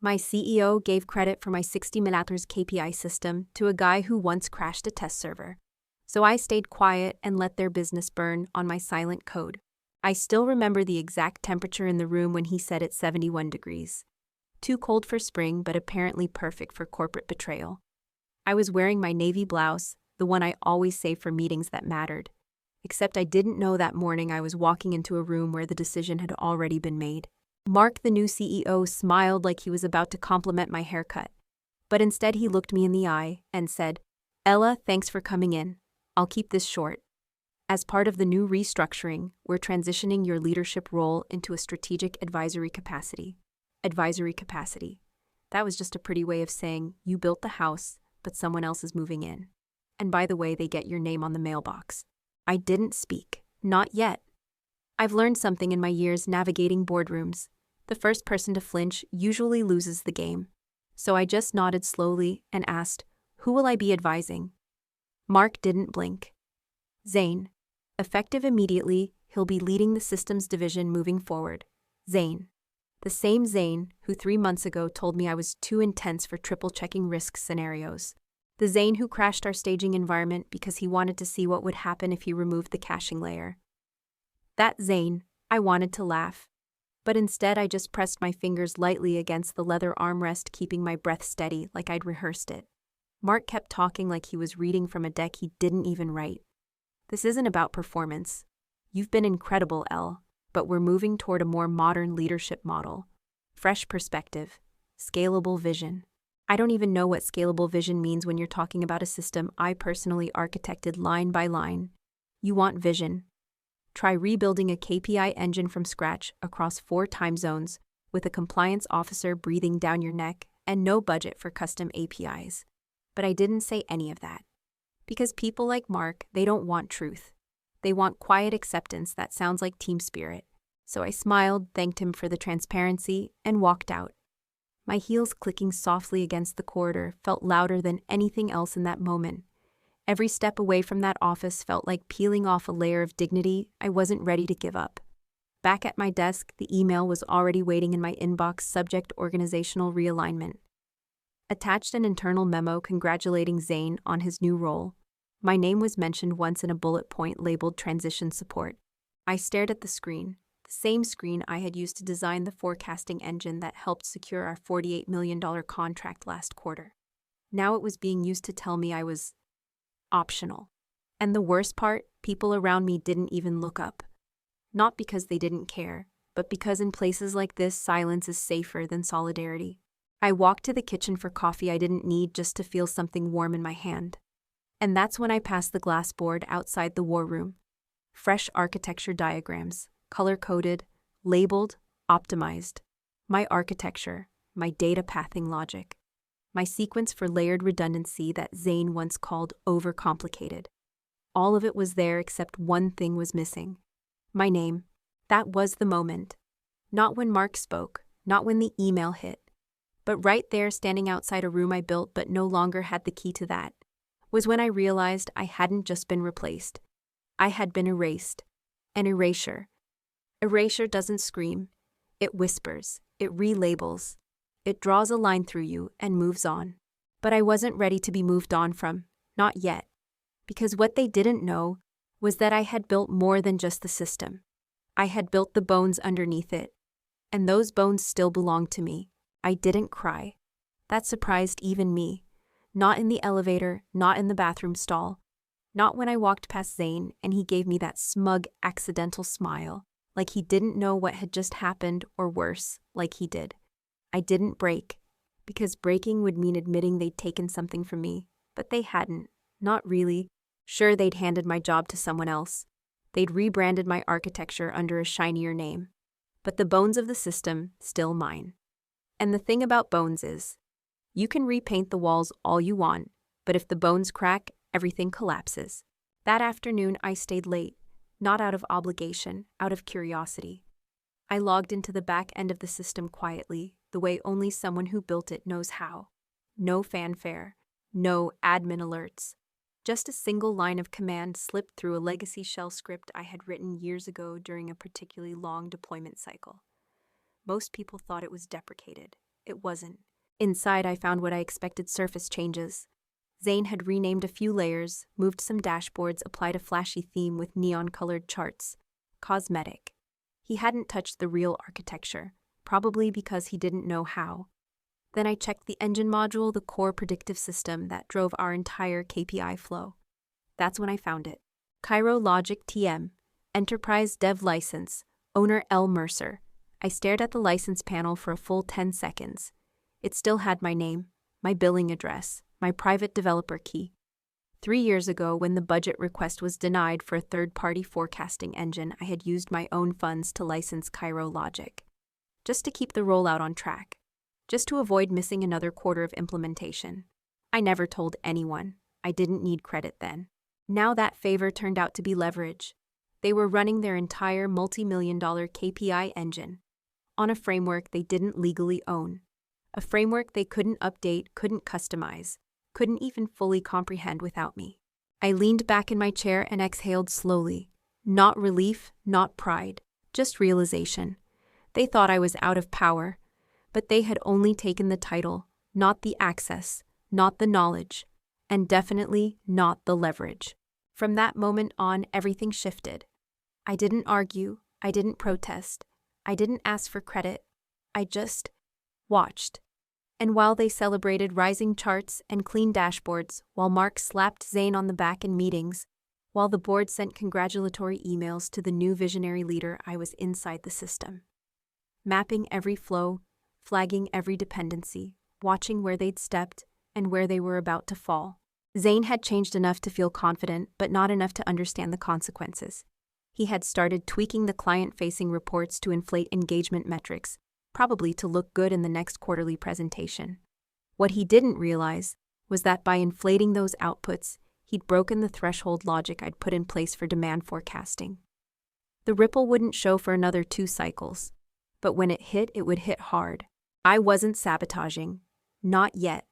My CEO gave credit for my 60M KPI system to a guy who once crashed a test server. So I stayed quiet and let their business burn on my silent code. I still remember the exact temperature in the room when he said it's 71 degrees. Too cold for spring, but apparently perfect for corporate betrayal. I was wearing my navy blouse, the one I always save for meetings that mattered. Except I didn't know that morning I was walking into a room where the decision had already been made. Mark, the new CEO, smiled like he was about to compliment my haircut. But instead he looked me in the eye and said, "Ella, thanks for coming in. I'll keep this short. As part of the new restructuring, we're transitioning your leadership role into a strategic advisory capacity." Advisory capacity. That was just a pretty way of saying, you built the house, but someone else is moving in. And by the way, they get your name on the mailbox. I didn't speak. Not yet. I've learned something in my years navigating boardrooms. The first person to flinch usually loses the game. So I just nodded slowly and asked, "Who will I be advising?" Mark didn't blink. "Zane. Effective immediately, he'll be leading the systems division moving forward." Zane. The same Zane who 3 months ago told me I was too intense for triple-checking risk scenarios. The Zane who crashed our staging environment because he wanted to see what would happen if he removed the caching layer. That Zane, I wanted to laugh. But instead I just pressed my fingers lightly against the leather armrest, keeping my breath steady like I'd rehearsed it. Mark kept talking like he was reading from a deck he didn't even write. "This isn't about performance. You've been incredible, Elle, but we're moving toward a more modern leadership model. Fresh perspective. Scalable vision." I don't even know what scalable vision means when you're talking about a system I personally architected line by line. You want vision. Try rebuilding a KPI engine from scratch across 4 time zones with a compliance officer breathing down your neck and no budget for custom APIs. But I didn't say any of that. Because people like Mark, they don't want truth. They want quiet acceptance that sounds like team spirit. So I smiled, thanked him for the transparency, and walked out. My heels clicking softly against the corridor felt louder than anything else in that moment. Every step away from that office felt like peeling off a layer of dignity I wasn't ready to give up. Back at my desk, the email was already waiting in my inbox, subject organizational realignment. Attached an internal memo congratulating Zane on his new role. My name was mentioned once in a bullet point labeled transition support. I stared at the screen, the same screen I had used to design the forecasting engine that helped secure our $48 million contract last quarter. Now it was being used to tell me I was optional. And the worst part, people around me didn't even look up. Not because they didn't care, but because in places like this, silence is safer than solidarity. I walked to the kitchen for coffee I didn't need just to feel something warm in my hand. And that's when I passed the glass board outside the war room. Fresh architecture diagrams, color-coded, labeled, optimized. My architecture, my data pathing logic. My sequence for layered redundancy that Zane once called overcomplicated. All of it was there except one thing was missing. My name. That was the moment. Not when Mark spoke, not when the email hit. But right there, standing outside a room I built but no longer had the key to that, was when I realized I hadn't just been replaced. I had been erased. An erasure. Erasure doesn't scream. It whispers. It relabels. It draws a line through you and moves on. But I wasn't ready to be moved on from, not yet. Because what they didn't know was that I had built more than just the system. I had built the bones underneath it. And those bones still belonged to me. I didn't cry. That surprised even me. Not in the elevator, not in the bathroom stall. Not when I walked past Zane and he gave me that smug, accidental smile, like he didn't know what had just happened, or worse, like he did. I didn't break, because breaking would mean admitting they'd taken something from me, but they hadn't. Not really. Sure, they'd handed my job to someone else. They'd rebranded my architecture under a shinier name. But the bones of the system, still mine. And the thing about bones is, you can repaint the walls all you want, but if the bones crack, everything collapses. That afternoon, I stayed late, not out of obligation, out of curiosity. I logged into the back end of the system quietly, the way only someone who built it knows how. No fanfare, no admin alerts. Just a single line of command slipped through a legacy shell script I had written years ago during a particularly long deployment cycle. Most people thought it was deprecated. It wasn't. Inside, I found what I expected: surface changes. Zane had renamed a few layers, moved some dashboards, applied a flashy theme with neon-colored charts. Cosmetic. He hadn't touched the real architecture, probably because he didn't know how. Then I checked the engine module, the core predictive system that drove our entire KPI flow. That's when I found it. Cairo Logic TM, Enterprise Dev License, owner L. Mercer. I stared at the license panel for a full 10 seconds. It still had my name, my billing address, my private developer key. 3 years ago, when the budget request was denied for a third-party forecasting engine, I had used my own funds to license Cairo Logic, just to keep the rollout on track, just to avoid missing another quarter of implementation. I never told anyone. I didn't need credit then. Now that favor turned out to be leverage. They were running their entire multi-million-dollar KPI engine on a framework they didn't legally own, a framework they couldn't update, couldn't customize, couldn't even fully comprehend without me. I leaned back in my chair and exhaled slowly. Not relief, not pride, just realization. They thought I was out of power, but they had only taken the title, not the access, not the knowledge, and definitely not the leverage. From that moment on, everything shifted. I didn't argue, I didn't protest, I didn't ask for credit. I just watched. And while they celebrated rising charts and clean dashboards, while Mark slapped Zane on the back in meetings, while the board sent congratulatory emails to the new visionary leader, I was inside the system, mapping every flow, flagging every dependency, watching where they'd stepped and where they were about to fall. Zane had changed enough to feel confident, but not enough to understand the consequences. He had started tweaking the client-facing reports to inflate engagement metrics, probably to look good in the next quarterly presentation. What he didn't realize was that by inflating those outputs, he'd broken the threshold logic I'd put in place for demand forecasting. The ripple wouldn't show for another 2 cycles, but when it would hit hard. I wasn't sabotaging. Not yet.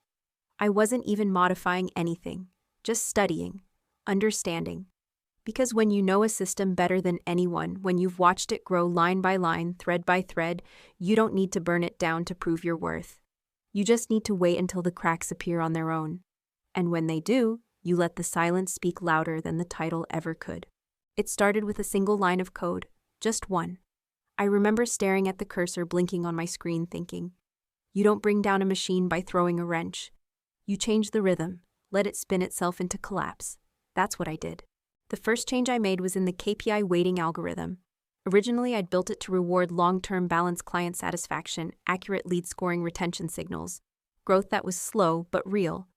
I wasn't even modifying anything, just studying, understanding. Because when you know a system better than anyone, when you've watched it grow line by line, thread by thread, you don't need to burn it down to prove your worth. You just need to wait until the cracks appear on their own. And when they do, you let the silence speak louder than the title ever could. It started with a single line of code, just one. I remember staring at the cursor blinking on my screen thinking, you don't bring down a machine by throwing a wrench. You change the rhythm, let it spin itself into collapse. That's what I did. The first change I made was in the KPI weighting algorithm. Originally, I'd built it to reward long-term balanced client satisfaction, accurate lead scoring retention signals, growth that was slow but real.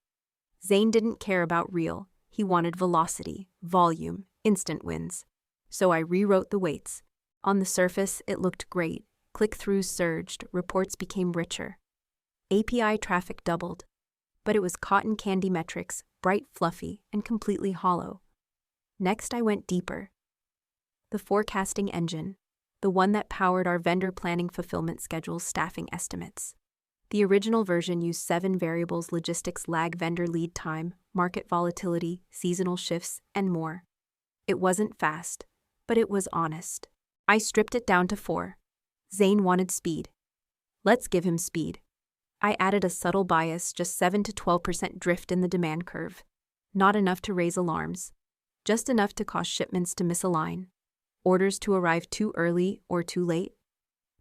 Zane didn't care about real. He wanted velocity, volume, instant wins. So I rewrote the weights. On the surface, it looked great. Click-throughs surged, reports became richer. API traffic doubled. But it was cotton candy metrics, bright, fluffy, and completely hollow. Next, I went deeper. The forecasting engine, the one that powered our vendor planning, fulfillment schedules, staffing estimates. The original version used 7 variables: logistics lag, vendor lead time, market volatility, seasonal shifts, and more. It wasn't fast, but it was honest. I stripped it down to 4. Zane wanted speed. Let's give him speed. I added a subtle bias, just 7 to 12% drift in the demand curve. Not enough to raise alarms. Just enough to cause shipments to misalign, orders to arrive too early or too late.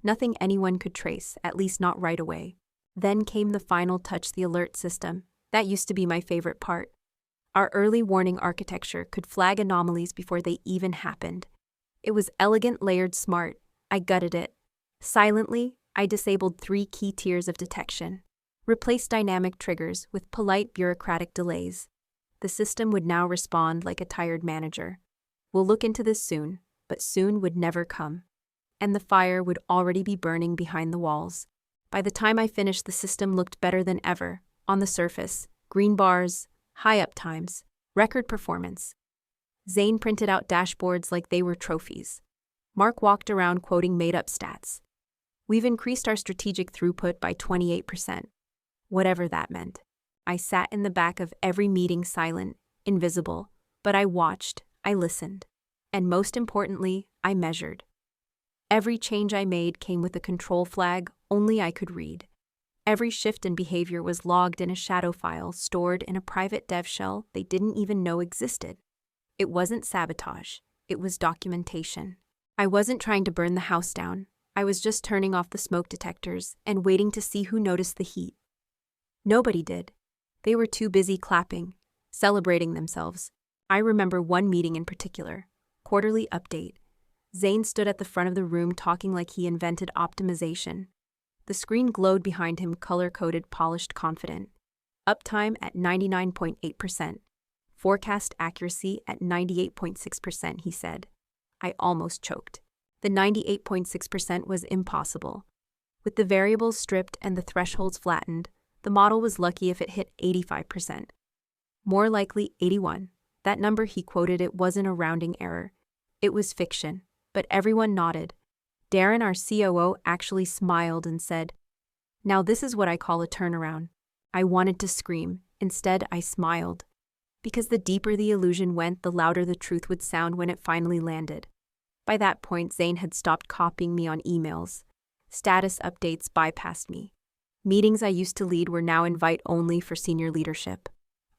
Nothing anyone could trace, at least not right away. Then came the final touch, the alert system. That used to be my favorite part. Our early warning architecture could flag anomalies before they even happened. It was elegant, layered, smart. I gutted it. Silently, I disabled 3 key tiers of detection, replaced dynamic triggers with polite bureaucratic delays. The system would now respond like a tired manager. We'll look into this soon, but soon would never come. And the fire would already be burning behind the walls. By the time I finished, the system looked better than ever. On the surface, green bars, high uptimes, record performance. Zane printed out dashboards like they were trophies. Mark walked around quoting made-up stats. We've increased our strategic throughput by 28%. Whatever that meant. I sat in the back of every meeting, silent, invisible, but I watched, I listened, and most importantly, I measured. Every change I made came with a control flag only I could read. Every shift in behavior was logged in a shadow file stored in a private dev shell they didn't even know existed. It wasn't sabotage, it was documentation. I wasn't trying to burn the house down. I was just turning off the smoke detectors and waiting to see who noticed the heat. Nobody did. They were too busy clapping, celebrating themselves. I remember one meeting in particular, quarterly update. Zane stood at the front of the room talking like he invented optimization. The screen glowed behind him, color-coded, polished, confident. Uptime at 99.8%. Forecast accuracy at 98.6%, he said. I almost choked. The 98.6% was impossible. With the variables stripped and the thresholds flattened, the model was lucky if it hit 85%. More likely 81. That number he quoted, it wasn't a rounding error. It was fiction, but everyone nodded. Darren, our COO, actually smiled and said, "Now this is what I call a turnaround." I wanted to scream. Instead, I smiled. Because the deeper the illusion went, the louder the truth would sound when it finally landed. By that point, Zane had stopped copying me on emails. Status updates bypassed me. Meetings I used to lead were now invite-only for senior leadership.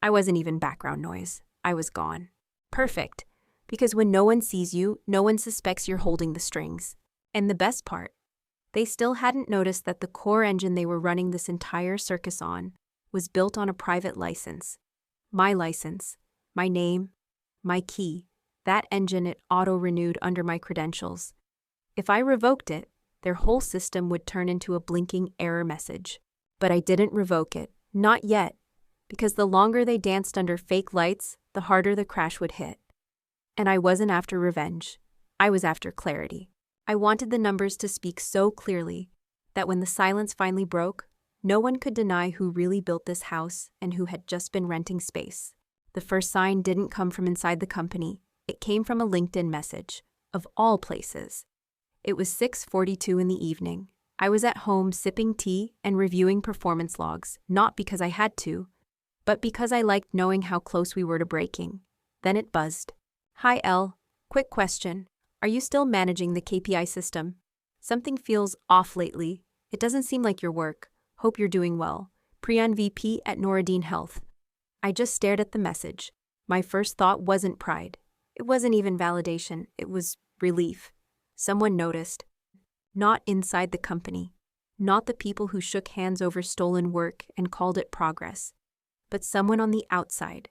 I wasn't even background noise. I was gone. Perfect. Because when no one sees you, no one suspects you're holding the strings. And the best part, they still hadn't noticed that the core engine they were running this entire circus on was built on a private license. My license, my name, my key. That engine, it auto-renewed under my credentials. If I revoked it, their whole system would turn into a blinking error message. But I didn't revoke it. Not yet. Because the longer they danced under fake lights, the harder the crash would hit. And I wasn't after revenge. I was after clarity. I wanted the numbers to speak so clearly that when the silence finally broke, no one could deny who really built this house and who had just been renting space. The first sign didn't come from inside the company. It came from a LinkedIn message, of all places. It was 6:42 in the evening. I was at home sipping tea and reviewing performance logs, not because I had to, but because I liked knowing how close we were to breaking. Then it buzzed. "Hi, Elle. Quick question. Are you still managing the KPI system? Something feels off lately. It doesn't seem like your work. Hope you're doing well. Priyan VP at Noradine Health." I just stared at the message. My first thought wasn't pride. It wasn't even validation. It was relief. Someone noticed. Not inside the company. Not the people who shook hands over stolen work and called it progress. But someone on the outside.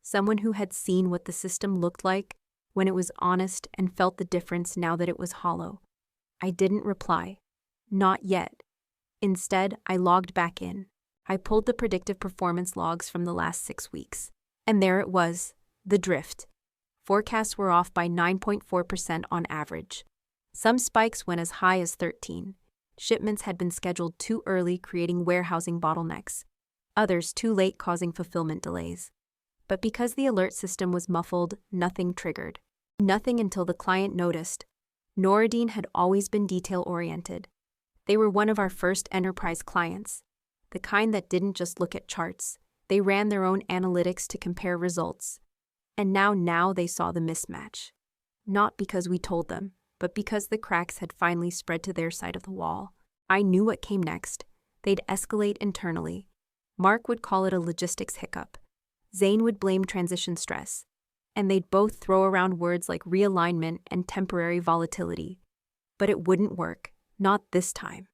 Someone who had seen what the system looked like when it was honest and felt the difference now that it was hollow. I didn't reply. Not yet. Instead, I logged back in. I pulled the predictive performance logs from the last 6 weeks. And there it was, the drift. Forecasts were off by 9.4% on average. Some spikes went as high as 13. Shipments had been scheduled too early, creating warehousing bottlenecks. Others too late, causing fulfillment delays. But because the alert system was muffled, nothing triggered. Nothing until the client noticed. Noradine had always been detail-oriented. They were one of our first enterprise clients, the kind that didn't just look at charts. They ran their own analytics to compare results. And now they saw the mismatch. Not because we told them, but because the cracks had finally spread to their side of the wall. I knew what came next. They'd escalate internally. Mark would call it a logistics hiccup. Zane would blame transition stress. And they'd both throw around words like realignment and temporary volatility. But it wouldn't work. Not this time.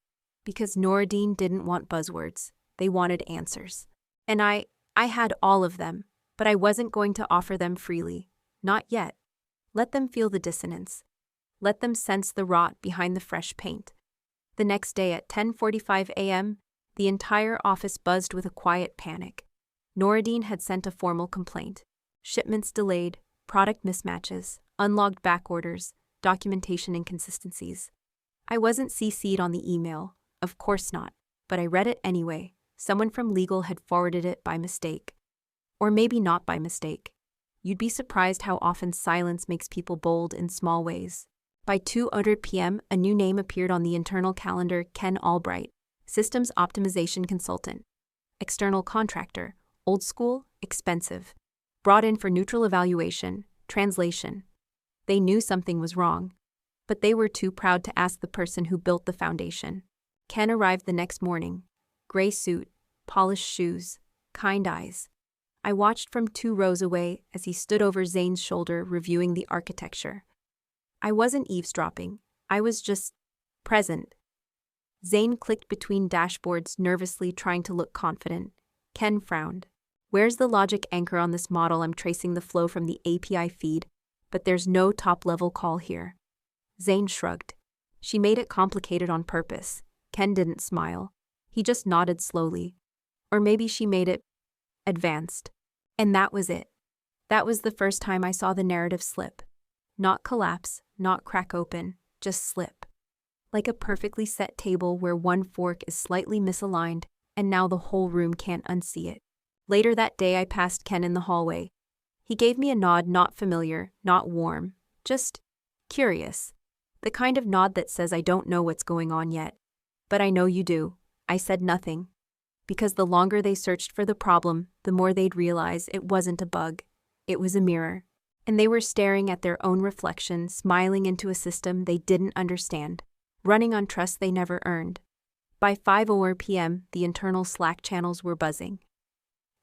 Because Noradine didn't want buzzwords. They wanted answers. And I had all of them, but I wasn't going to offer them freely. Not yet. Let them feel the dissonance. Let them sense the rot behind the fresh paint. The next day at 10:45 a.m., the entire office buzzed with a quiet panic. Noradine had sent a formal complaint. Shipments delayed, product mismatches, unlogged back orders, documentation inconsistencies. I wasn't CC'd on the email, of course not, but I read it anyway. Someone from legal had forwarded it by mistake. Or maybe not by mistake. You'd be surprised how often silence makes people bold in small ways. By 2:00 p.m., a new name appeared on the internal calendar: Ken Albright, Systems Optimization Consultant. External contractor, old school, expensive. Brought in for neutral evaluation, translation. They knew something was wrong, but they were too proud to ask the person who built the foundation. Ken arrived the next morning, Gray suit, polished shoes, kind eyes. I watched from 2 rows away as he stood over Zane's shoulder reviewing the architecture. I wasn't eavesdropping, I was just present. Zane clicked between dashboards, nervously trying to look confident. Ken frowned. Where's the logic anchor on this model? I'm tracing the flow from the API feed, but there's no top-level call here. Zane shrugged. She made it complicated on purpose. Ken didn't smile. He just nodded slowly. Or maybe she made it advanced. And that was it. That was the first time I saw the narrative slip. Not collapse, not crack open, just slip. Like a perfectly set table where one fork is slightly misaligned, and now the whole room can't unsee it. Later that day, I passed Ken in the hallway. He gave me a nod, not familiar, not warm, just curious. The kind of nod that says I don't know what's going on yet. But I know you do. I said nothing. Because the longer they searched for the problem, the more they'd realize it wasn't a bug. It was a mirror. And they were staring at their own reflection, smiling into a system they didn't understand, running on trust they never earned. By 5:00 p.m., the internal Slack channels were buzzing.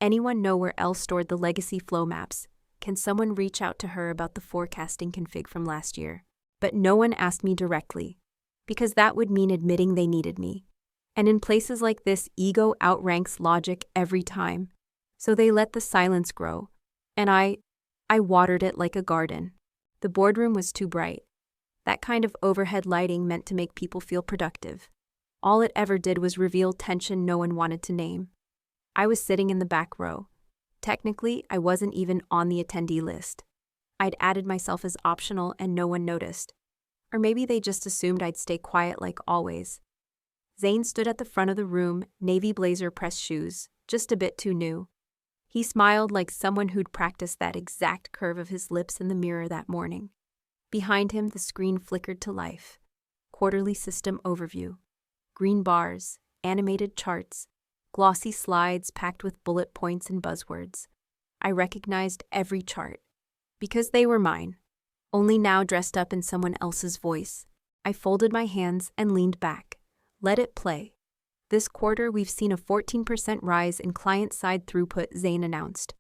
Anyone know where Elle stored the legacy flow maps? Can someone reach out to her about the forecasting config from last year? But no one asked me directly, because that would mean admitting they needed me. And in places like this, ego outranks logic every time. So they let the silence grow. And I watered it like a garden. The boardroom was too bright. That kind of overhead lighting meant to make people feel productive. All it ever did was reveal tension no one wanted to name. I was sitting in the back row. Technically, I wasn't even on the attendee list. I'd added myself as optional and no one noticed. Or maybe they just assumed I'd stay quiet like always. Zane stood at the front of the room, navy blazer pressed shoes, just a bit too new. He smiled like someone who'd practiced that exact curve of his lips in the mirror that morning. Behind him, the screen flickered to life. Quarterly system overview. Green bars, animated charts, glossy slides packed with bullet points and buzzwords. I recognized every chart. Because they were mine. Only now dressed up in someone else's voice. I folded my hands and leaned back. Let it play. This quarter, we've seen a 14% rise in client-side throughput, Zane announced.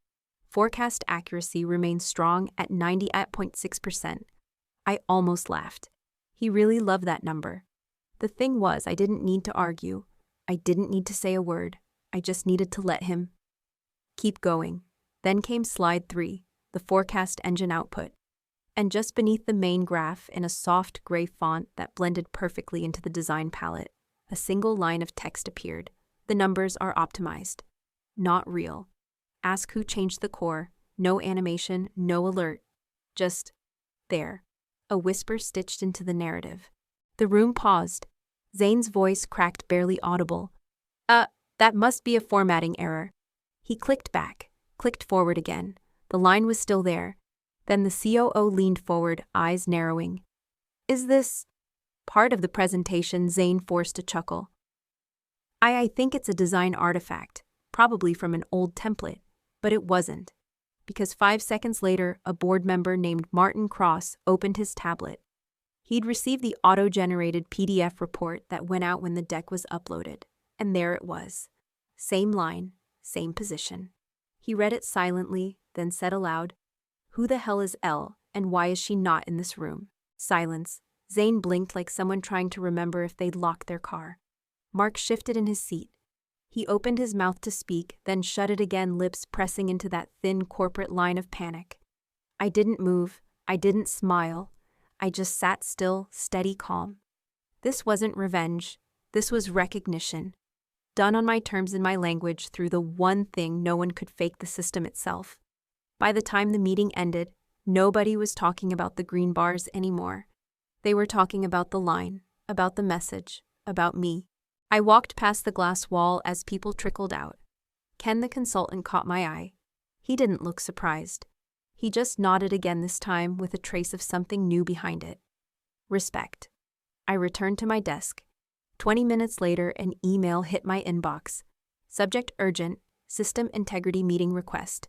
Forecast accuracy remains strong at 90.6%. I almost laughed. He really loved that number. The thing was, I didn't need to argue. I didn't need to say a word. I just needed to let him keep going. Then came slide 3, the forecast engine output. And just beneath the main graph, in a soft gray font that blended perfectly into the design palette, a single line of text appeared. The numbers are optimized. Not real. Ask who changed the core. No animation, no alert. Just there. A whisper stitched into the narrative. The room paused. Zane's voice cracked, barely audible. That must be a formatting error. He clicked back, clicked forward again. The line was still there. Then the COO leaned forward, eyes narrowing. Is this part of the presentation? Zane forced a chuckle. I think it's a design artifact, probably from an old template, but it wasn't. Because 5 seconds later, a board member named Martin Cross opened his tablet. He'd received the auto-generated PDF report that went out when the deck was uploaded, and there it was. Same line, same position. He read it silently, then said aloud, "Who the hell is Elle, and why is she not in this room?" Silence. Zane blinked like someone trying to remember if they'd locked their car. Mark shifted in his seat. He opened his mouth to speak, then shut it again, lips pressing into that thin corporate line of panic. I didn't move. I didn't smile. I just sat still, steady, calm. This wasn't revenge. This was recognition. Done on my terms in my language through the one thing no one could fake: the system itself. By the time the meeting ended, nobody was talking about the green bars anymore. They were talking about the line, about the message, about me. I walked past the glass wall as people trickled out. Ken, the consultant, caught my eye. He didn't look surprised. He just nodded again, this time with a trace of something new behind it. Respect. I returned to my desk. 20 minutes later, an email hit my inbox. Subject: urgent, system integrity meeting request.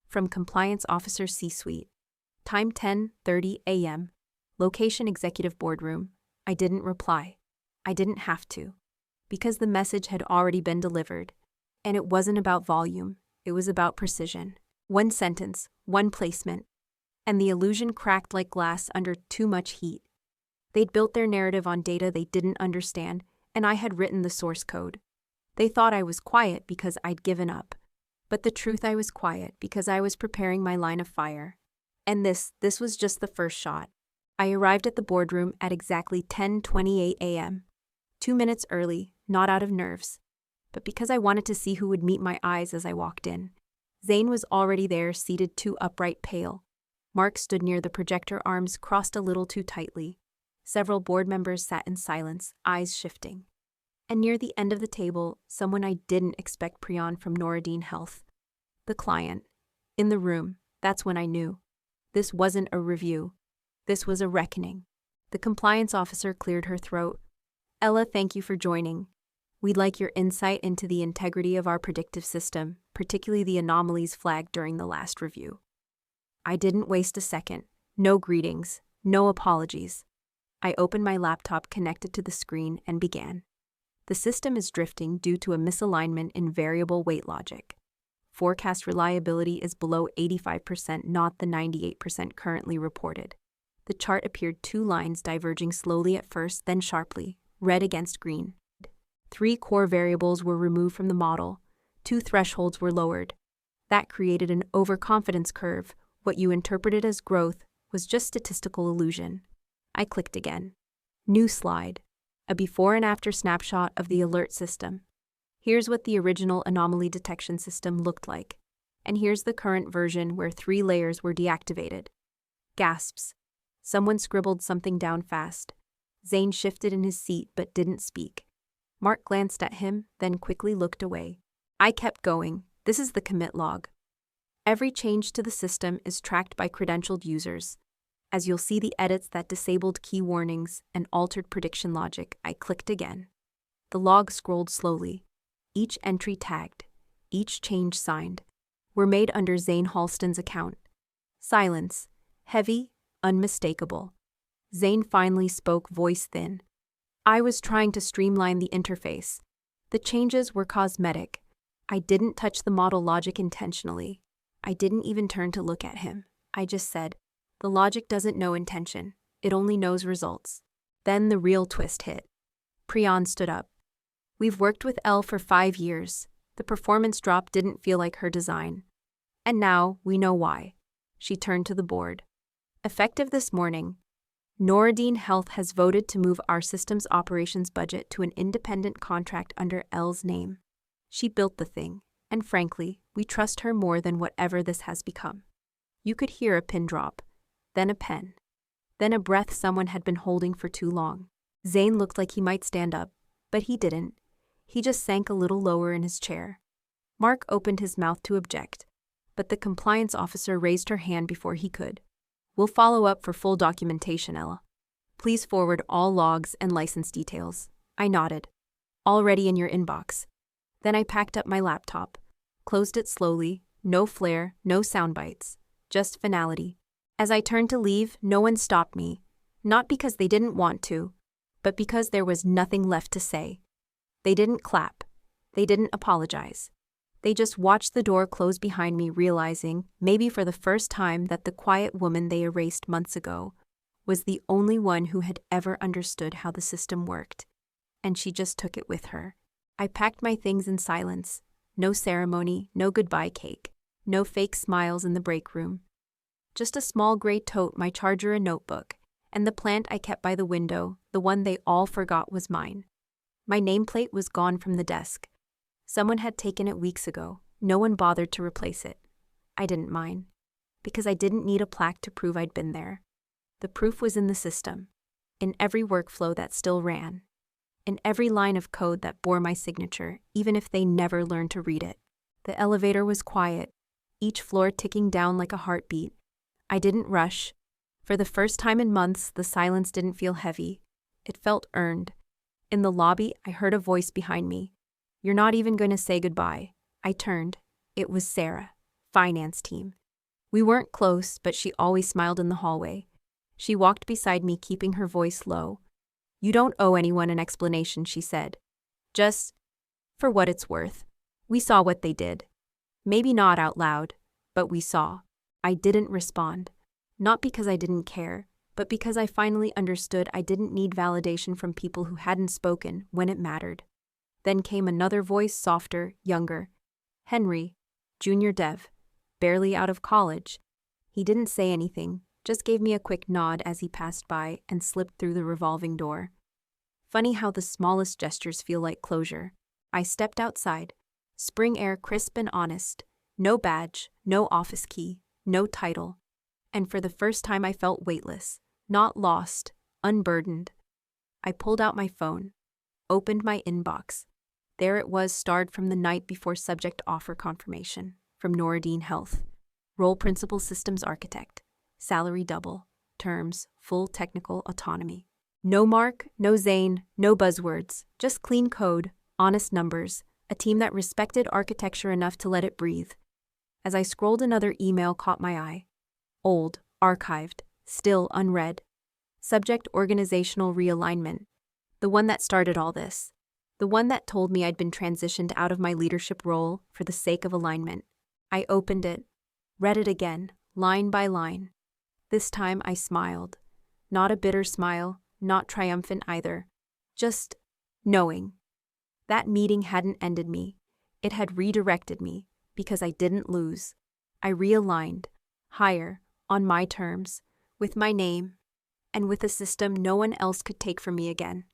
From Compliance Officer C-Suite. Time 10:30 a.m. Location: executive boardroom. I didn't reply. I didn't have to. Because the message had already been delivered. And it wasn't about volume, it was about precision. One sentence, one placement. And the illusion cracked like glass under too much heat. They'd built their narrative on data they didn't understand, and I had written the source code. They thought I was quiet because I'd given up. But the truth, I was quiet because I was preparing my line of fire. And this was just the first shot. I arrived at the boardroom at exactly 10:28 a.m. 2 minutes early, not out of nerves, but because I wanted to see who would meet my eyes as I walked in. Zane was already there, seated too upright, pale. Mark stood near the projector, arms crossed a little too tightly. Several board members sat in silence, eyes shifting. And near the end of the table, someone I didn't expect, Priyan from Noradine Health. The client. In the room, that's when I knew. This wasn't a review. This was a reckoning. The compliance officer cleared her throat. Ella, thank you for joining. We'd like your insight into the integrity of our predictive system, particularly the anomalies flagged during the last review. I didn't waste a second. No greetings, no apologies. I opened my laptop, connected to the screen, and began. The system is drifting due to a misalignment in variable weight logic. Forecast reliability is below 85%, not the 98% currently reported. The chart appeared 2 lines diverging slowly at first, then sharply, red against green. 3 core variables were removed from the model. 2 thresholds were lowered. That created an overconfidence curve. What you interpreted as growth was just statistical illusion. I clicked again. New slide. A before and after snapshot of the alert system. Here's what the original anomaly detection system looked like. And here's the current version where 3 layers were deactivated. Gasps. Someone scribbled something down fast. Zane shifted in his seat but didn't speak. Mark glanced at him, then quickly looked away. I kept going. This is the commit log. Every change to the system is tracked by credentialed users. As you'll see the edits that disabled key warnings and altered prediction logic, I clicked again. The log scrolled slowly. Each entry tagged, each change signed, were made under Zane Halston's account. Silence, heavy, unmistakable. Zane finally spoke, voice thin. I was trying to streamline the interface. The changes were cosmetic. I didn't touch the model logic intentionally. I didn't even turn to look at him. I just said, the logic doesn't know intention. It only knows results. Then the real twist hit. Priyan stood up. We've worked with Elle for 5 years. The performance drop didn't feel like her design. And now we know why. She turned to the board. Effective this morning, Noradine Health has voted to move our system's operations budget to an independent contract under Elle's name. She built the thing, and frankly, we trust her more than whatever this has become. You could hear a pin drop, then a pen, then a breath someone had been holding for too long. Zane looked like he might stand up, but he didn't. He just sank a little lower in his chair. Mark opened his mouth to object, but the compliance officer raised her hand before he could. We'll follow up for full documentation, Ella. Please forward all logs and license details. I nodded. Already in your inbox. Then I packed up my laptop, closed it slowly, no flair, no sound bites, just finality. As I turned to leave, no one stopped me, not because they didn't want to, but because there was nothing left to say. They didn't clap. They didn't apologize. They just watched the door close behind me, realizing, maybe for the first time, that the quiet woman they erased months ago was the only one who had ever understood how the system worked. And she just took it with her. I packed my things in silence. No ceremony, no goodbye cake, no fake smiles in the break room. Just a small gray tote, my charger, a notebook, and the plant I kept by the window, the one they all forgot was mine. My nameplate was gone from the desk. Someone had taken it weeks ago. No one bothered to replace it. I didn't mind, because I didn't need a plaque to prove I'd been there. The proof was in the system, in every workflow that still ran, in every line of code that bore my signature, even if they never learned to read it. The elevator was quiet, each floor ticking down like a heartbeat. I didn't rush. For the first time in months, the silence didn't feel heavy. It felt earned. In the lobby, I heard a voice behind me. You're not even going to say goodbye. I turned. It was Sarah, finance team. We weren't close, but she always smiled in the hallway. She walked beside me, keeping her voice low. You don't owe anyone an explanation, she said. Just for what it's worth. We saw what they did. Maybe not out loud, but we saw. I didn't respond. Not because I didn't care, but because I finally understood I didn't need validation from people who hadn't spoken when it mattered. Then came another voice, softer, younger. Henry, junior dev, barely out of college. He didn't say anything, just gave me a quick nod as he passed by and slipped through the revolving door. Funny how the smallest gestures feel like closure. I stepped outside. Spring air crisp and honest. No badge, no office key, no title. And for the first time I felt weightless, not lost, unburdened. I pulled out my phone, opened my inbox. There it was, starred from the night before, subject offer confirmation from Noradine Health. Role principal systems architect. Salary double. Terms full technical autonomy. No Mark, no Zane, no buzzwords, just clean code, honest numbers, a team that respected architecture enough to let it breathe. As I scrolled, another email caught my eye. Old, archived, still unread. Subject organizational realignment. The one that started all this. The one that told me I'd been transitioned out of my leadership role for the sake of alignment. I opened it, read it again, line by line. This time I smiled. Not a bitter smile, not triumphant either. Just knowing. That meeting hadn't ended me. It had redirected me, because I didn't lose. I realigned, higher, on my terms, with my name, and with a system no one else could take from me again.